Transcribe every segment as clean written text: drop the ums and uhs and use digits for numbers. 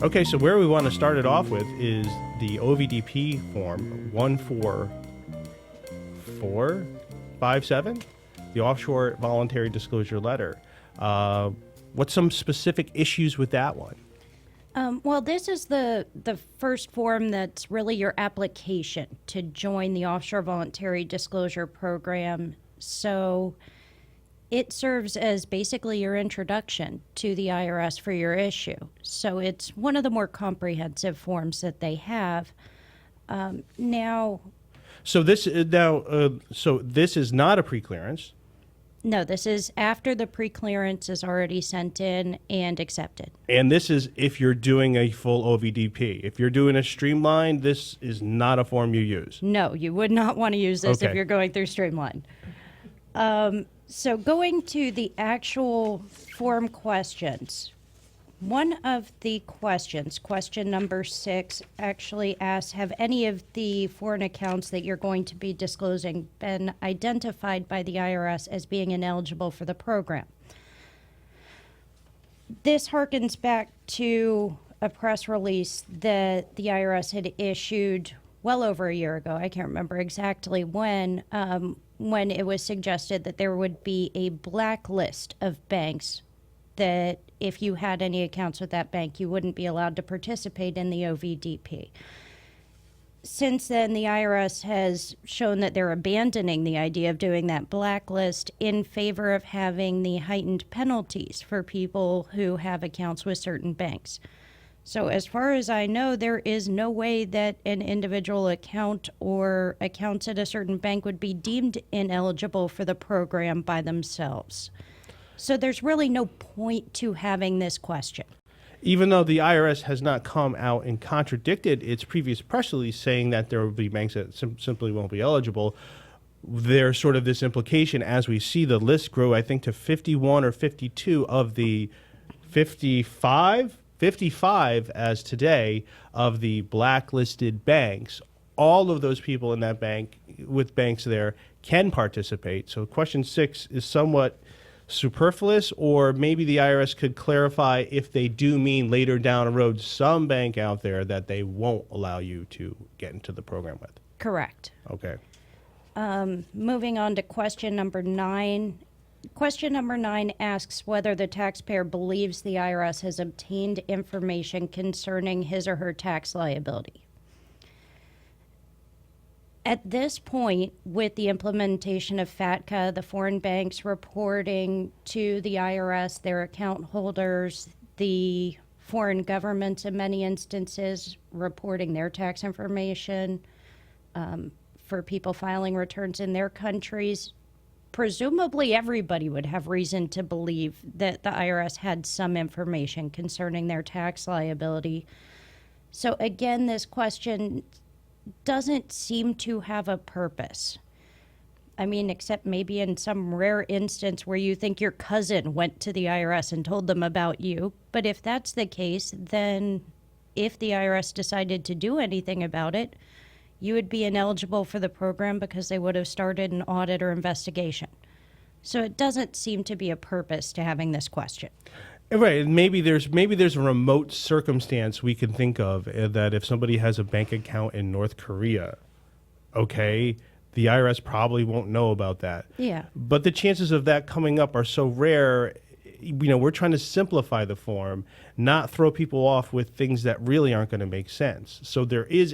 Okay, so where we want to start it off with is the OVDP form 14457, the Offshore Voluntary Disclosure Letter. What's some specific issues with that one? Well, this is the first form that's really your application to join the Offshore Voluntary Disclosure Program. So it serves as basically your introduction to the IRS for your issue. So it's one of the more comprehensive forms that they have. So this is not a preclearance. No, this is after the preclearance is already sent in and accepted. And this is if you're doing a full OVDP. If you're doing a streamline, this is not a form you use. No, you would not want to use this Okay. if you're going through Streamline. So going to the actual form questions, one of the questions, question number 6, actually asks, have any of the foreign accounts that you're going to be disclosing been identified by the IRS as being ineligible for the program? This harkens back to a press release that the IRS had issued well over a year ago. I can't remember exactly when it was suggested that there would be a blacklist of banks that if you had any accounts with that bank, you wouldn't be allowed to participate in the OVDP. Since then, the IRS has shown that they're abandoning the idea of doing that blacklist in favor of having the heightened penalties for people who have accounts with certain banks. So as far as I know, there is no way that an individual account or accounts at a certain bank would be deemed ineligible for the program by themselves. So there's really no point to having this question. Even though the IRS has not come out and contradicted its previous press release saying that there will be banks that simply won't be eligible, there's sort of this implication as we see the list grow, I think, to 51 or 52 of the 55 as today of the blacklisted banks. All of those people in that bank with banks there can participate. So question 6 is somewhat superfluous, or maybe the IRS could clarify if they do mean later down the road some bank out there that they won't allow you to get into the program with. Correct. Okay. Moving on to question number 9. Question number 9 asks whether the taxpayer believes the IRS has obtained information concerning his or her tax liability. At this point, with the implementation of FATCA, the foreign banks reporting to the IRS their account holders, the foreign governments in many instances reporting their tax information for people filing returns in their countries, presumably everybody would have reason to believe that the IRS had some information concerning their tax liability. So again, this question doesn't seem to have a purpose. I mean, except maybe in some rare instance where you think your cousin went to the IRS and told them about you. But if that's the case, then if the IRS decided to do anything about it, you would be ineligible for the program because they would have started an audit or investigation. So it doesn't seem to be a purpose to having this question. Right, maybe there's a remote circumstance we can think of that if somebody has a bank account in North Korea, okay, the IRS probably won't know about that. Yeah. But the chances of that coming up are so rare. You know, we're trying to simplify the form, not throw people off with things that really aren't going to make sense. So there is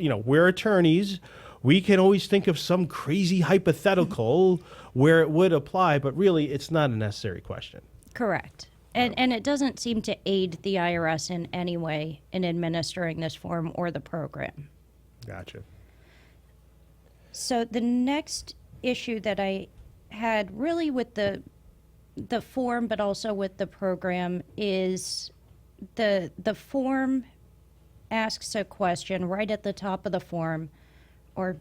we're attorneys. We can always think of some crazy hypothetical where it would apply, but really it's not a necessary question. Correct. And it doesn't seem to aid the IRS in any way in administering this form or the program. Gotcha. So the next issue that I had really with the form but also with the program is the form asks a question right at the top of the form, or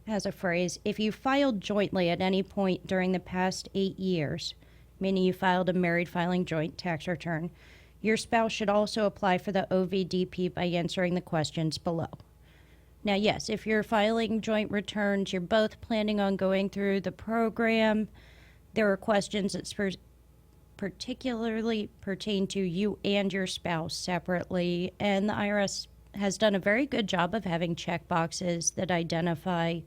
has a phrase, if you filed jointly at any point during the past 8 years, meaning you filed a married filing joint tax return, your spouse should also apply for the OVDP by answering the questions below. Now, yes, if you're filing joint returns, you're both planning on going through the program, there are questions that particularly pertain to you and your spouse separately, and the IRS has done a very good job of having checkboxes that identify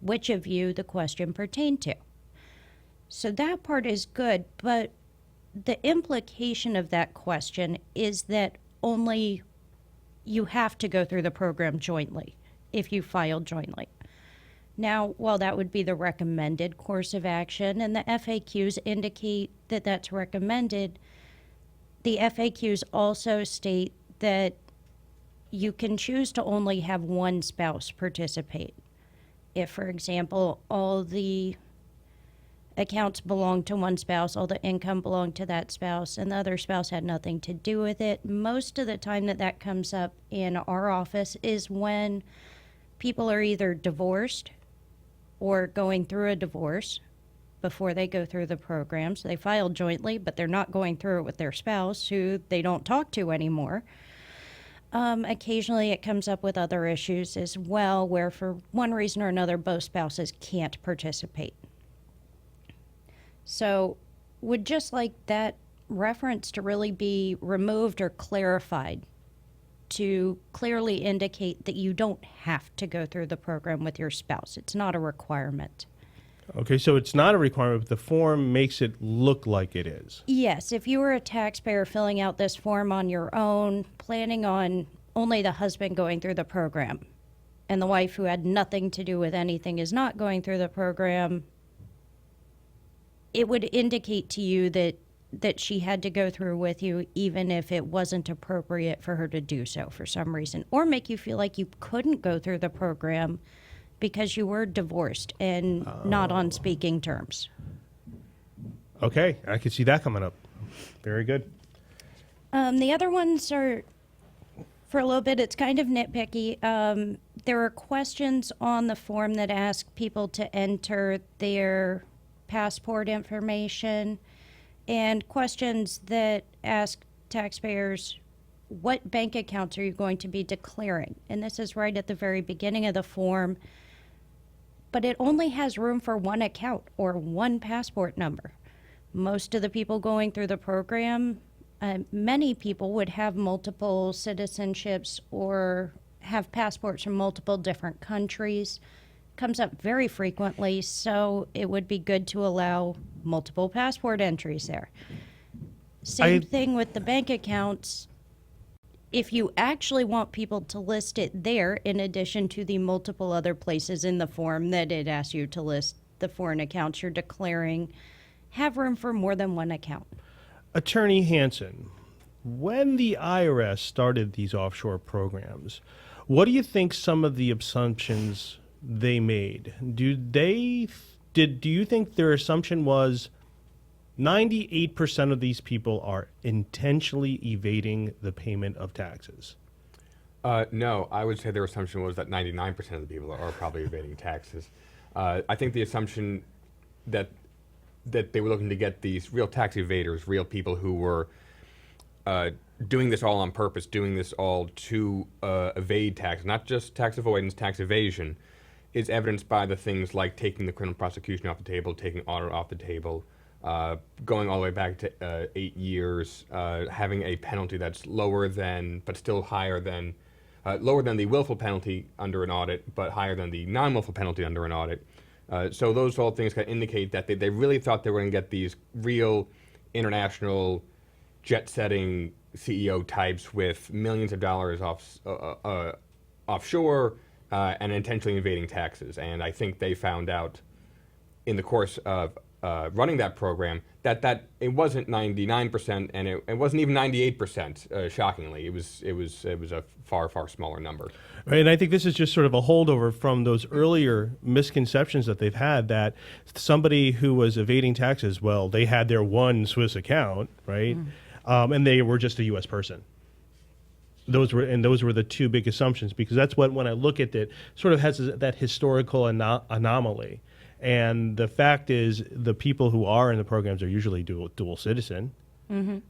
which of you the question pertained to. So that part is good, but the implication of that question is that only you have to go through the program jointly if you file jointly. Now, while that would be the recommended course of action, and the FAQs indicate that that's recommended, the FAQs also state that you can choose to only have one spouse participate. If, for example, all the accounts belong to one spouse, all the income belonged to that spouse, and the other spouse had nothing to do with it, most of the time that comes up in our office is when people are either divorced or going through a divorce before they go through the program. So they file jointly, but they're not going through it with their spouse, who they don't talk to anymore. Occasionally it comes up with other issues as well, where for one reason or another, both spouses can't participate. So would just like that reference to really be removed or clarified to clearly indicate that you don't have to go through the program with your spouse. It's not a requirement. Okay, so it's not a requirement, but the form makes it look like it is. Yes, if you were a taxpayer filling out this form on your own, planning on only the husband going through the program, and the wife, who had nothing to do with anything, is not going through the program, it would indicate to you that she had to go through with you, even if it wasn't appropriate for her to do so for some reason, or make you feel like you couldn't go through the program because you were divorced and not on speaking terms. Okay, I can see that coming up. Very good. The other ones are, for a little bit, it's kind of nitpicky. There are questions on the form that ask people to enter their passport information, and questions that ask taxpayers, what bank accounts are you going to be declaring? And this is right at the very beginning of the form, but it only has room for one account or one passport number. Most of the people going through the program, many people would have multiple citizenships or have passports from multiple different countries. Comes up very frequently, so it would be good to allow multiple passport entries there. Same thing with the bank accounts. If you actually want people to list it there, in addition to the multiple other places in the form that it asks you to list the foreign accounts you're declaring, have room for more than one account. Attorney Hansen, when the IRS started these offshore programs, what do you think some of the assumptions they made? Do you think their assumption was 98% of these people are intentionally evading the payment of taxes? No, I would say their assumption was that 99% of the people are probably evading taxes. I think the assumption that they were looking to get these real tax evaders, real people who were doing this all on purpose, doing this all to evade tax, not just tax avoidance, tax evasion, is evidenced by the things like taking the criminal prosecution off the table, taking audit off the table, going all the way back to 8 years, having a penalty that's lower than, but still higher than, lower than the willful penalty under an audit, but higher than the non-willful penalty under an audit. So those all things kind of indicate that they really thought they were going to get these real international jet-setting CEO types with millions of dollars offshore, and intentionally evading taxes. And I think they found out in the course of running that program that it wasn't 99% and it wasn't even 98%. Shockingly, it was a far smaller number. Right, and I think this is just sort of a holdover from those earlier misconceptions that they've had, that somebody who was evading taxes, well, they had their one Swiss account, right, and they were just a U.S. person. Those were the two big assumptions, because that's what, when I look at it, sort of has that historical anomaly. And the fact is, the people who are in the programs are usually dual citizen. And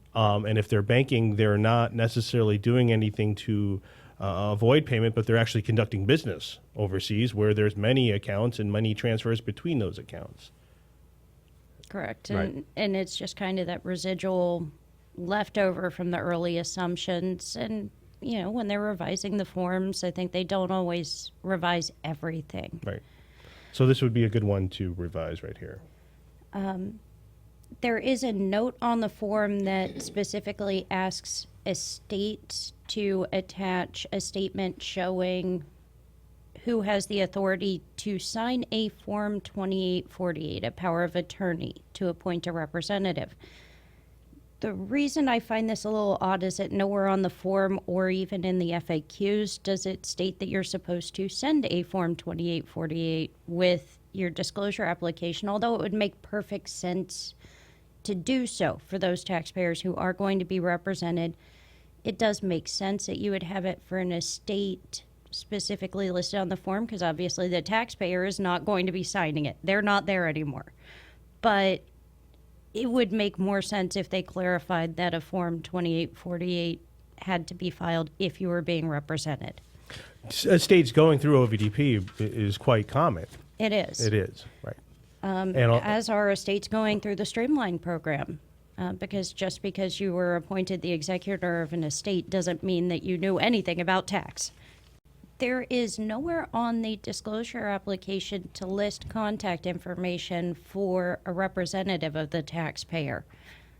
if they're banking, they're not necessarily doing anything to avoid payment, but they're actually conducting business overseas, where there's many accounts and money transfers between those accounts. correct. Right. And it's just kind of that residual leftover from the early assumptions. And, you know, when they're revising the forms, I think they don't always revise everything. Right. So this would be a good one to revise right here. There is a note on the form that specifically asks estates to attach a statement showing who has the authority to sign a Form 2848, a power of attorney, to appoint a representative. The reason I find this a little odd is that nowhere on the form or even in the FAQs does it state that you're supposed to send a Form 2848 with your disclosure application, although it would make perfect sense to do so for those taxpayers who are going to be represented. It does make sense that you would have it for an estate specifically listed on the form, because obviously the taxpayer is not going to be signing it. They're not there anymore. But it would make more sense if they clarified that a Form 2848 had to be filed if you were being represented. Estates going through OVDP is quite common. It is. It is, right. As are estates going through the Streamline program. Because just because you were appointed the executor of an estate doesn't mean that you knew anything about tax. There is nowhere on the disclosure application to list contact information for a representative of the taxpayer.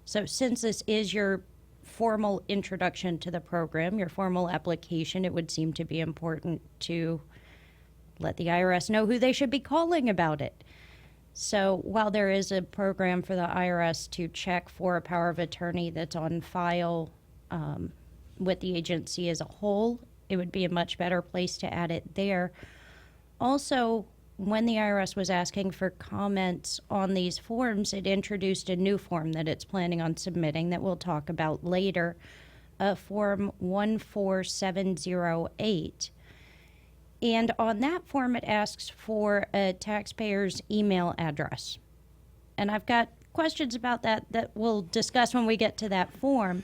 So since this is your formal introduction to the program, your formal application, it would seem to be important to let the IRS know who they should be calling about it. So while there is a program for the IRS to check for a power of attorney that's on file with the agency as a whole, it would be a much better place to add it there. Also, when the IRS was asking for comments on these forms, it introduced a new form that it's planning on submitting that we'll talk about later, Form 14708. And on that form, it asks for a taxpayer's email address. And I've got questions about that we'll discuss when we get to that form.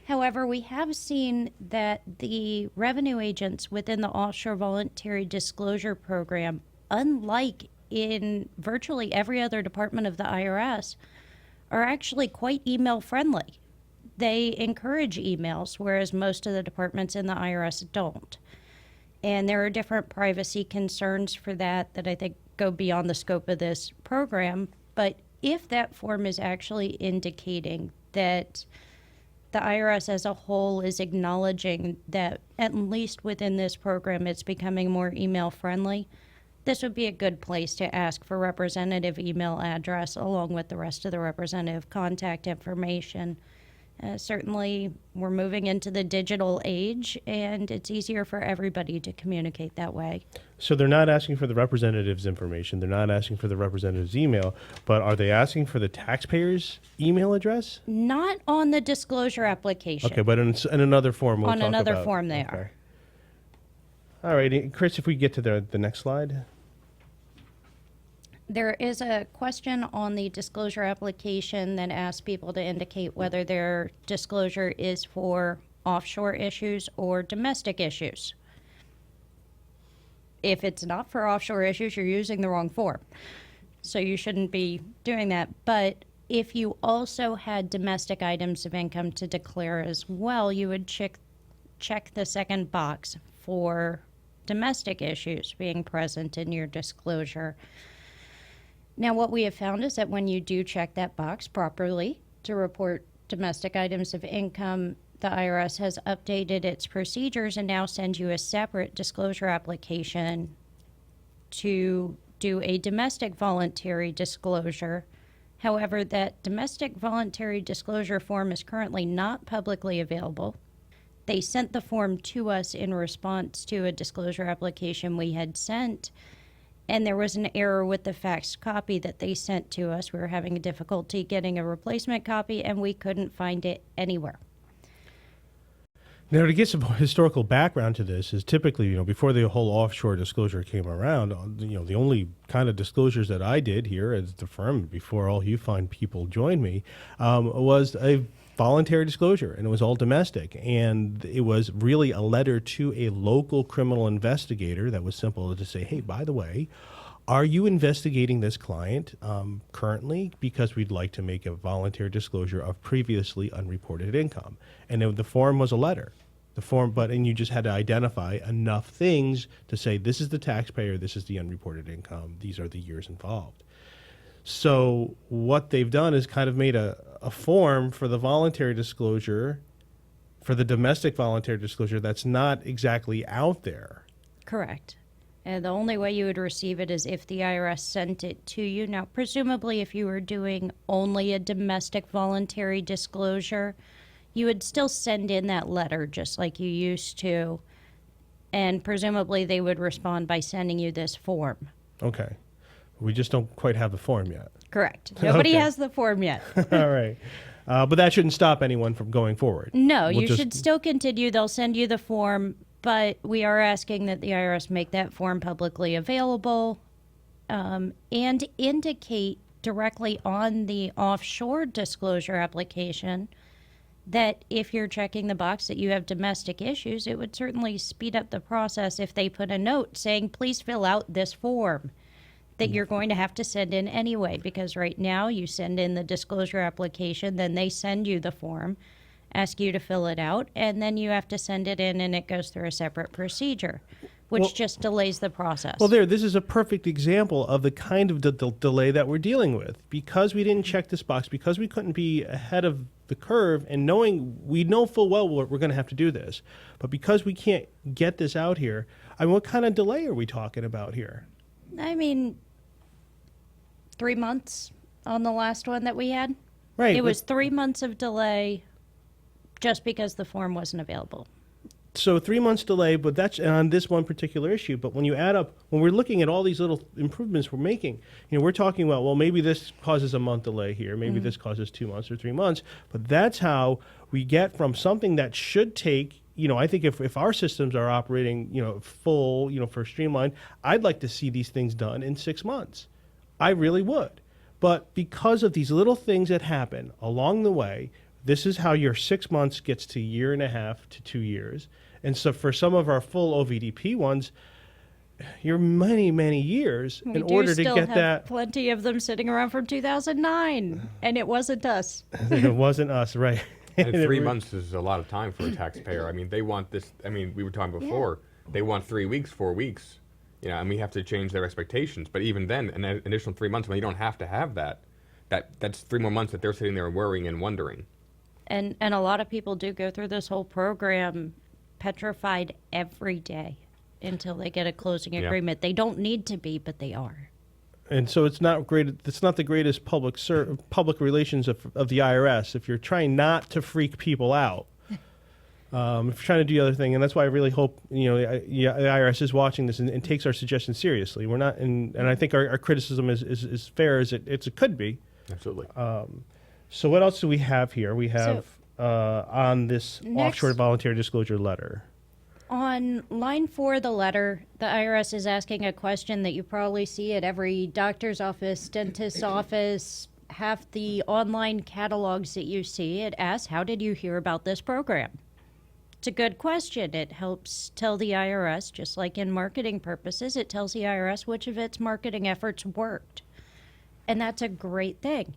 However, we have seen that the revenue agents within the Offshore Voluntary Disclosure Program, unlike in virtually every other department of the IRS, are actually quite email friendly. They encourage emails, whereas most of the departments in the IRS don't. And there are different privacy concerns for that I think go beyond the scope of this program. But if that form is actually indicating that the IRS as a whole is acknowledging that at least within this program it's becoming more email friendly, this would be a good place to ask for representative email address along with the rest of the representative contact information. Certainly, we're moving into the digital age, and it's easier for everybody to communicate that way. So they're not asking for the representative's information. They're not asking for the representative's email, but are they asking for the taxpayer's email address? Not on the disclosure application. Okay, but in another form we'll On talk another about. form they are. All right, Chris, if we get to the next slide. There is a question on the disclosure application that asks people to indicate whether their disclosure is for offshore issues or domestic issues. If it's not for offshore issues, you're using the wrong form. So you shouldn't be doing that. But if you also had domestic items of income to declare as well, you would check the second box for domestic issues being present in your disclosure. Now, what we have found is that when you do check that box properly to report domestic items of income, the IRS has updated its procedures and now sends you a separate disclosure application to do a domestic voluntary disclosure. However, that domestic voluntary disclosure form is currently not publicly available. They sent the form to us in response to a disclosure application we had sent, and there was an error with the faxed copy that they sent to us. We were having difficulty getting a replacement copy, and we couldn't find it anywhere. Now, to get some historical background to this is typically, before the whole offshore disclosure came around, the only kind of disclosures that I did here as the firm before all you fine people joined me was a voluntary disclosure, and it was all domestic. And it was really a letter to a local criminal investigator that was simple to say, hey, by the way, are you investigating this client currently because we'd like to make a voluntary disclosure of previously unreported income? And the form was a letter. The form, and you just had to identify enough things to say, this is the taxpayer, this is the unreported income, these are the years involved. So what they've done is kind of made a form for the voluntary disclosure, for the domestic voluntary disclosure, that's not exactly out there. Correct. And the only way you would receive it is if the IRS sent it to you. Now, presumably, if you were doing only a domestic voluntary disclosure, you would still send in that letter just like you used to. And presumably, they would respond by sending you this form. Okay. We just don't quite have the form yet. Correct. Nobody Okay. has the form yet. All right. But that shouldn't stop anyone from going forward. No, We'll you just- should still continue. They'll send you the form, but we are asking that the IRS make that form publicly available and indicate directly on the offshore disclosure application that if you're checking the box that you have domestic issues, it would certainly speed up the process if they put a note saying, please fill out this form that you're going to have to send in anyway, because right now you send in the disclosure application, then they send you the form, ask you to fill it out, and then you have to send it in and it goes through a separate procedure, which Well- just delays the process. Well, this is a perfect example of the kind of delay that we're dealing with. Because we didn't check this box, because we couldn't be ahead of the curve, and we know full well we're going to have to do this. But because we can't get this out here, I mean, what kind of delay are we talking about here? I mean, 3 months on the last one that we had. Right. It was 3 months of delay just because the form wasn't available. So 3 months delay, but that's on this one particular issue. But when you add up, when we're looking at all these little improvements we're making, we're talking about, well, maybe this causes a month delay here, maybe this causes 2 months or 3 months. But that's how we get from something that should take, I think if our systems are operating, full, for streamlined, I'd like to see these things done in 6 months. I really would. But because of these little things that happen along the way, this is how your 6 months gets to 1.5 to 2 years. And so for some of our full OVDP ones, you're many, many years in order to get that. Plenty of them sitting around from 2009, and it wasn't us. It wasn't us, right? And 3 months is a lot of time for a taxpayer. I mean, they want this. I mean, we were talking before. They want 3 weeks, 4 weeks. And we have to change their expectations. But even then, an additional 3 months when you don't have to have that, that's 3 more months that they're sitting there worrying and wondering. And a lot of people do go through this whole program petrified every day until they get a closing agreement. They don't need to be, but they are. And so it's not great. It's not the greatest public relations of the IRS. If you're trying not to freak people out, if you're trying to do the other thing, and that's why I really hope the IRS is watching this and takes our suggestions seriously. We're not, and I think our criticism is fair as it could be. Absolutely. So what else do we have here? We have on this offshore voluntary disclosure letter. On line 4 of the letter, the IRS is asking a question that you probably see at every doctor's office, dentist's office, half the online catalogs that you see. It asks, how did you hear about this program? It's a good question. It helps tell the IRS, just like in marketing purposes, it tells the IRS which of its marketing efforts worked. And that's a great thing.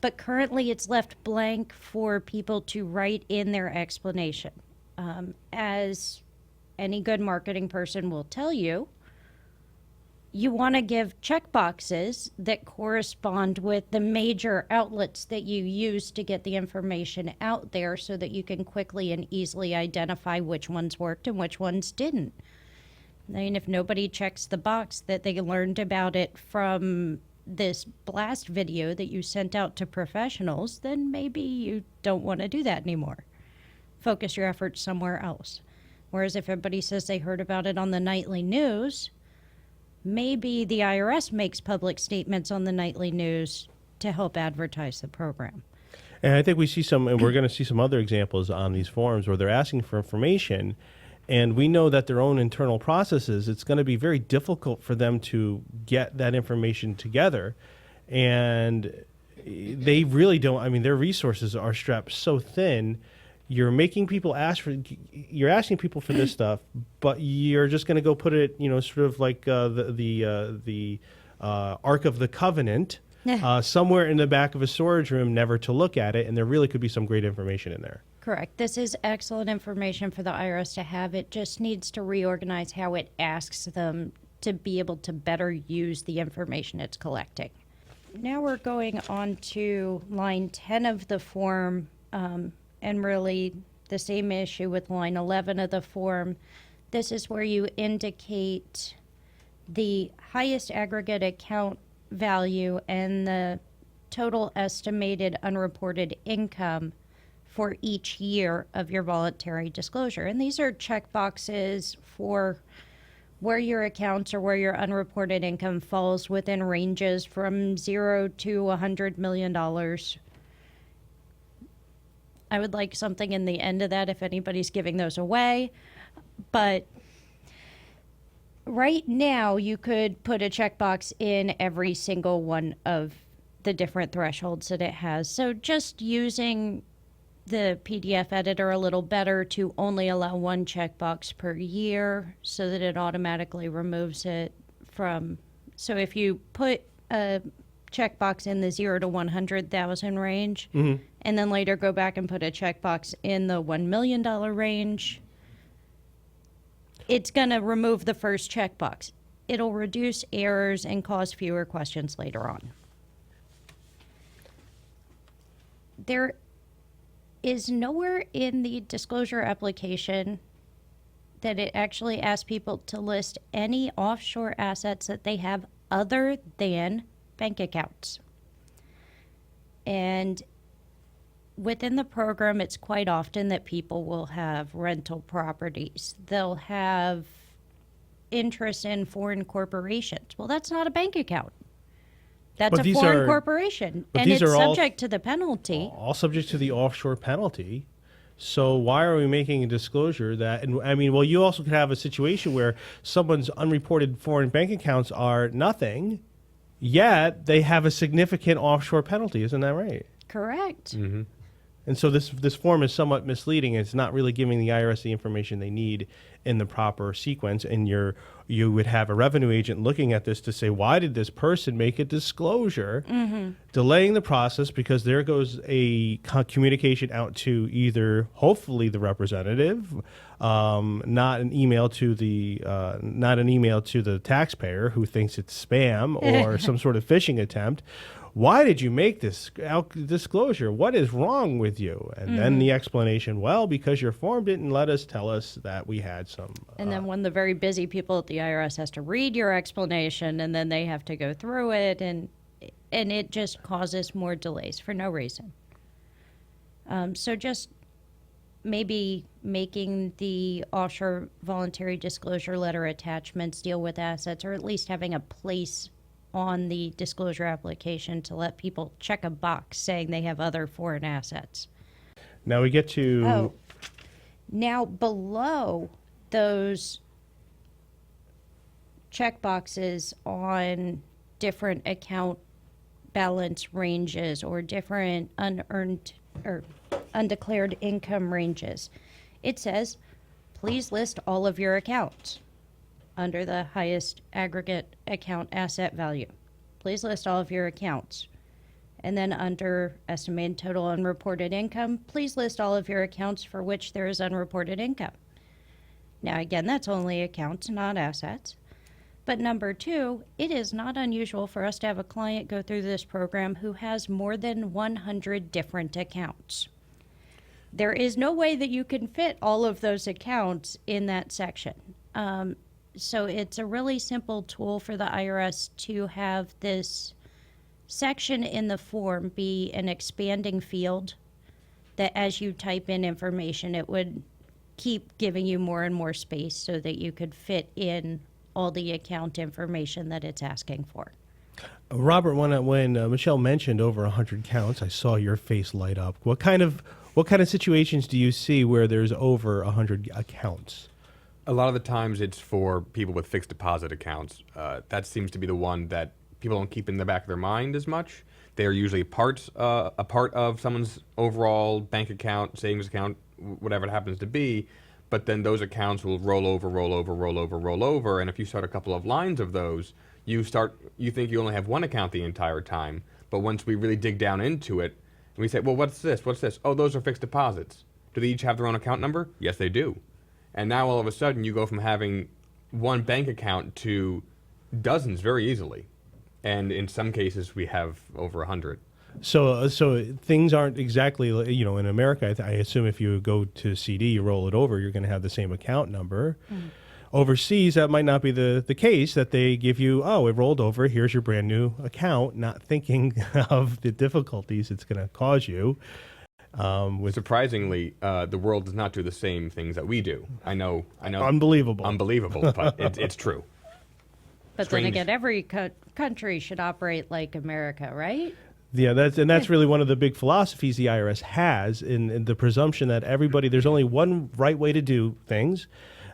But currently it's left blank for people to write in their explanation. As any good marketing person will tell you, you want to give checkboxes that correspond with the major outlets that you use to get the information out there so that you can quickly and easily identify which ones worked and which ones didn't. I mean, if nobody checks the box that they learned about it from this blast video that you sent out to professionals, then maybe you don't want to do that anymore. Focus your efforts somewhere else. Whereas if everybody says they heard about it on the nightly news, maybe the IRS makes public statements on the nightly news to help advertise the program. And I think we see and we're going to see some other examples on these forums where they're asking for information, and we know that their own internal processes, it's going to be very difficult for them to get that information together. And they really don't, their resources are strapped so thin. you're making people you're asking people for this stuff, but you're just going to go put it, sort of like the Ark of the Covenant somewhere in the back of a storage room, never to look at it, and there really could be some great information in there. Correct. This is excellent information for the IRS to have. It just needs to reorganize how it asks them to be able to better use the information it's collecting. Now we're going on to line 10 of the form, and really the same issue with line 11 of the form. This is where you indicate the highest aggregate account value and the total estimated unreported income for each year of your voluntary disclosure. And these are check boxes for where your accounts or where your unreported income falls within ranges from $0 to $100 million. I would like something in the end of that if anybody's giving those away. But right now, you could put a checkbox in every single one of the different thresholds that it has. So just using the PDF editor a little better to only allow one checkbox per year so that it automatically removes it from. So if you put a checkbox in the 0 to 100,000 range, and then later go back and put a checkbox in the $1 million range, it's going to remove the first checkbox. It'll reduce errors and cause fewer questions later on. There is nowhere in the disclosure application that it actually asks people to list any offshore assets that they have other than bank accounts. And within the program, it's quite often that people will have rental properties. They'll have interest in foreign corporations. Well, that's not a bank account. That's a foreign corporation, and it's subject to the penalty. All subject to the offshore penalty. So why are we making a disclosure that, and I mean, well, you also could have a situation where someone's unreported foreign bank accounts are nothing, yet they have a significant offshore penalty. Isn't that right? Correct. Mm-hmm. And so this form is somewhat misleading. It's not really giving the IRS the information they need in the proper sequence. And you would have a revenue agent looking at this to say, why did this person make a disclosure? Delaying the process because there goes a communication out to either, hopefully, the representative, not an email to the taxpayer who thinks it's spam or some sort of phishing attempt. Why did you make this disclosure? What is wrong with you? And then the explanation, well, because your form didn't let us tell us that we had some. And then one of the very busy people at the IRS has to read your explanation, and then they have to go through it, and it just causes more delays for no reason. So just maybe making the offshore voluntary disclosure letter attachments deal with assets, or at least having a place on the disclosure application to let people check a box saying they have other foreign assets. Now we get to... Now below those check boxes on different account balance ranges or different unearned or undeclared income ranges, it says, please list all of your accounts. Under the highest aggregate account asset value, please list all of your accounts. And then under estimated total unreported income, please list all of your accounts for which there is unreported income. Now again, that's only accounts, not assets. But number two, it is not unusual for us to have a client go through this program who has more than 100 different accounts. There is no way that you can fit all of those accounts in that section. So it's a really simple tool for the IRS to have this section in the form be an expanding field that as you type in information, it would keep giving you more and more space so that you could fit in all the account information that it's asking for. Robert, when Michelle mentioned over 100 counts, I saw your face light up. What kind of situations do you see where there's over 100 accounts? A lot of the times it's for people with fixed deposit accounts. That seems to be the one that people don't keep in the back of their mind as much. They are usually a part of someone's overall bank account, savings account, whatever it happens to be, but then those accounts will roll over, roll over, roll over, roll over, and if you start a couple of lines of those, you think you only have one account the entire time, but once we really dig down into it, we say, well, what's this? What's this? Oh, those are fixed deposits. Do they each have their own account number? Yes, they do. And now all of a sudden you go from having one bank account to dozens very easily. And in some cases we have over 100. So things aren't exactly, in America, I assume if you go to CD, you roll it over, you're going to have the same account number. Overseas, that might not be the case, that they give you, oh, it rolled over, here's your brand new account, not thinking of the difficulties it's going to cause you. Surprisingly, the world does not do the same things that we do. I know. Unbelievable. Unbelievable, but it's true. But Strange. then again, every country should operate like America, right? Yeah, that's really one of the big philosophies the IRS has, in the presumption that there's only one right way to do things.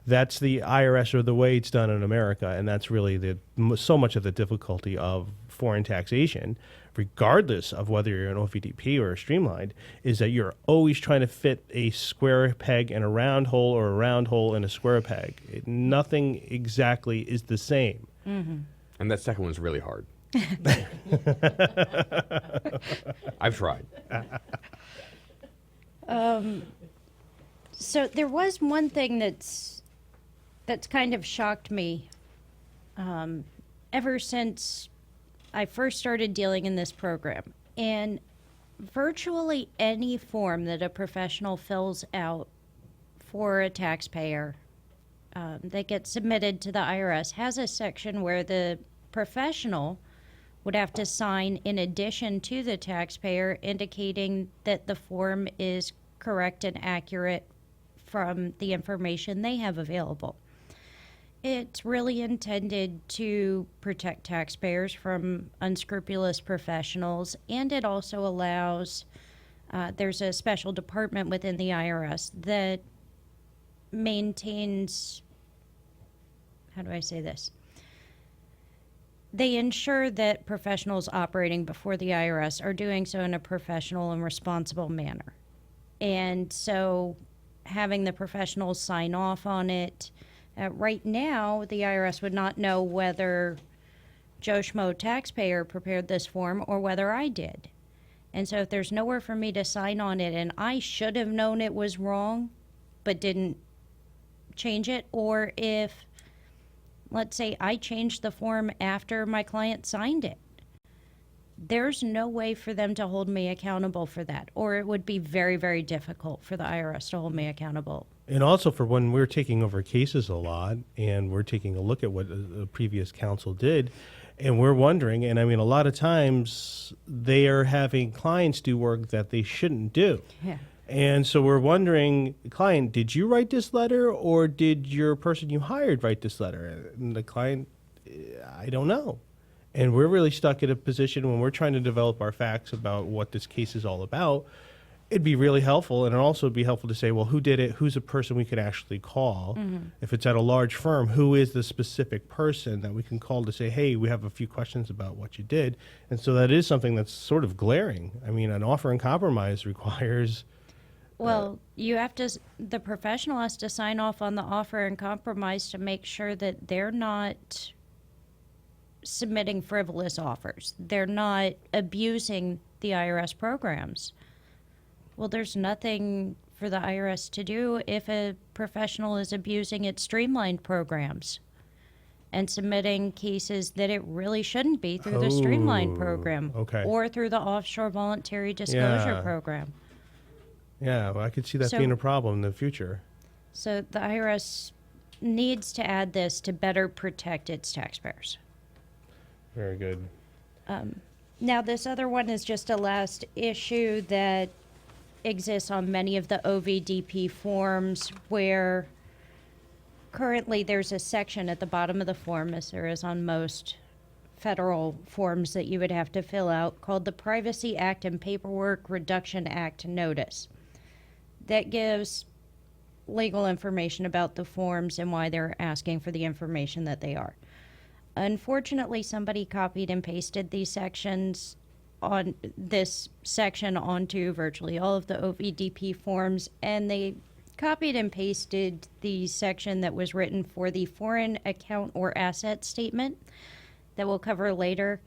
That's the IRS, or the way it's done in America, and that's really so much of the difficulty of foreign taxation, regardless of whether you're an OVDP or a streamlined, is that you're always trying to fit a square peg in a round hole, or a round hole in a square peg. Nothing exactly is the same. Mm-hmm. And that second one's really hard. I've tried. So there was one thing that's kind of shocked me ever since I first started dealing in this program. And virtually any form that a professional fills out for a taxpayer that gets submitted to the IRS has a section where the professional would have to sign in addition to the taxpayer, indicating that the form is correct and accurate from the information they have available. It's really intended to protect taxpayers from unscrupulous professionals, and it also allows, there's a special department within the IRS that maintains, how do I say this? They ensure that professionals operating before the IRS are doing so in a professional and responsible manner. And so having the professionals sign off on it, right now, the IRS would not know whether Joe Schmo taxpayer prepared this form or whether I did. And so if there's nowhere for me to sign on it, and I should have known it was wrong but didn't change it, or if, let's say, I changed the form after my client signed it, there's no way for them to hold me accountable for that, or it would be very, very difficult for the IRS to hold me accountable. And also for when we're taking over cases a lot, and we're taking a look at what a previous counsel did, and we're wondering, and I mean, a lot of times they are having clients do work that they shouldn't do. Yeah. And so we're wondering, client, did you write this letter, or did your person you hired write this letter? And the client, I don't know. And we're really stuck in a position when we're trying to develop our facts about what this case is all about. It'd be really helpful, and it'd also be helpful to say, well, who did it? Who's a person we could actually call? Mm-hmm. If it's at a large firm, who is the specific person that we can call to say, hey, we have a few questions about what you did? And so that is something that's sort of glaring. I mean, an offer and compromise requires... Well, the professional has to sign off on the offer and compromise to make sure that they're not submitting frivolous offers. They're not abusing the IRS programs. Well, there's nothing for the IRS to do if a professional is abusing its streamlined programs and submitting cases that it really shouldn't be through the streamlined program, okay, or through the offshore voluntary disclosure program. Yeah, well, I could see that being a problem in the future. So the IRS needs to add this to better protect its taxpayers. Very good. Now, this other one is just a last issue that exists on many of the OVDP forms, where currently there's a section at the bottom of the form, as there is on most federal forms that you would have to fill out, called the Privacy Act and Paperwork Reduction Act Notice. That gives legal information about the forms and why they're asking for the information that they are. Unfortunately, somebody copied and pasted these sections on this section onto virtually all of the OVDP forms, and they copied and pasted the section that was written for the foreign account or asset statement that we'll cover later.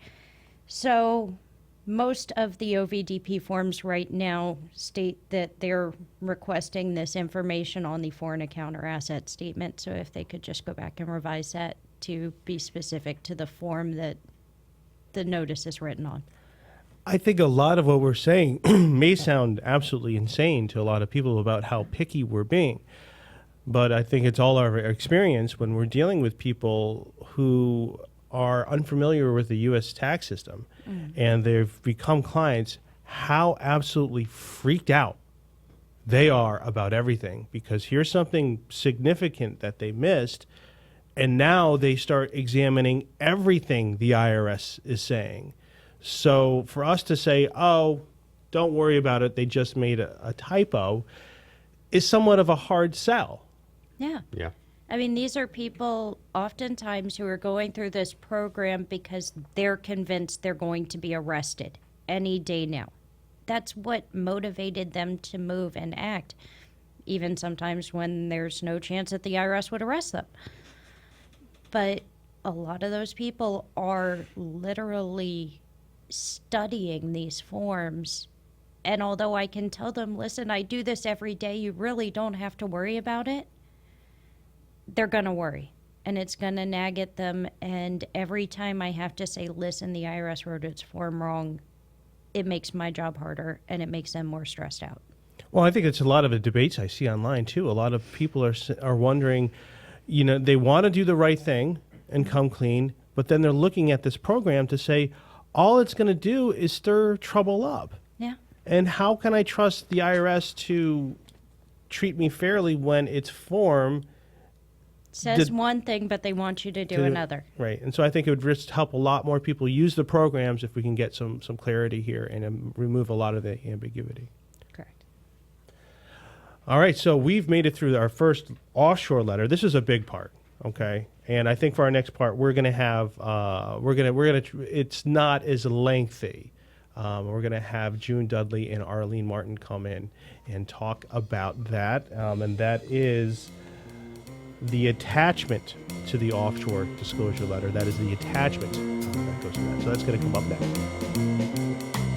So most of the OVDP forms right now state that they're requesting this information on the foreign account or asset statement. So if they could just go back and revise that to be specific to the form that the notice is written on. I think a lot of what we're saying may sound absolutely insane to a lot of people about how picky we're being. But I think it's all our experience when we're dealing with people who are unfamiliar with the U.S. tax system and they've become clients, how absolutely freaked out they are about everything, because here's something significant that they missed, and now they start examining everything the IRS is saying. So for us to say, oh, don't worry about it, they just made a typo, is somewhat of a hard sell. Yeah. Yeah. I mean, these are people oftentimes who are going through this program because they're convinced they're going to be arrested any day now. That's what motivated them to move and act, even sometimes when there's no chance that the IRS would arrest them. But a lot of those people are literally studying these forms. And although I can tell them, listen, I do this every day, you really don't have to worry about it, they're going to worry. And it's going to nag at them. And every time I have to say, listen, the IRS wrote its form wrong, it makes my job harder and it makes them more stressed out. Well, I think it's a lot of the debates I see online, too. A lot of people are wondering, you know, they want to do the right thing and come clean, but then they're looking at this program to say, all it's going to do is stir trouble up. Yeah. And how can I trust the IRS to treat me fairly when its form Says one thing, but they want you to do another. Right. And so I think it would just help a lot more people use the programs if we can get some clarity here and remove a lot of the ambiguity. Correct. All right. So we've made it through our first offshore letter. This is a big part. Okay. And I think for our next part, we're going to have, it's not as lengthy. We're going to have June Dudley and Arlene Martin come in and talk about that. And that is the attachment to the offshore disclosure letter. That is the attachment that goes to that. So that's going to come up next.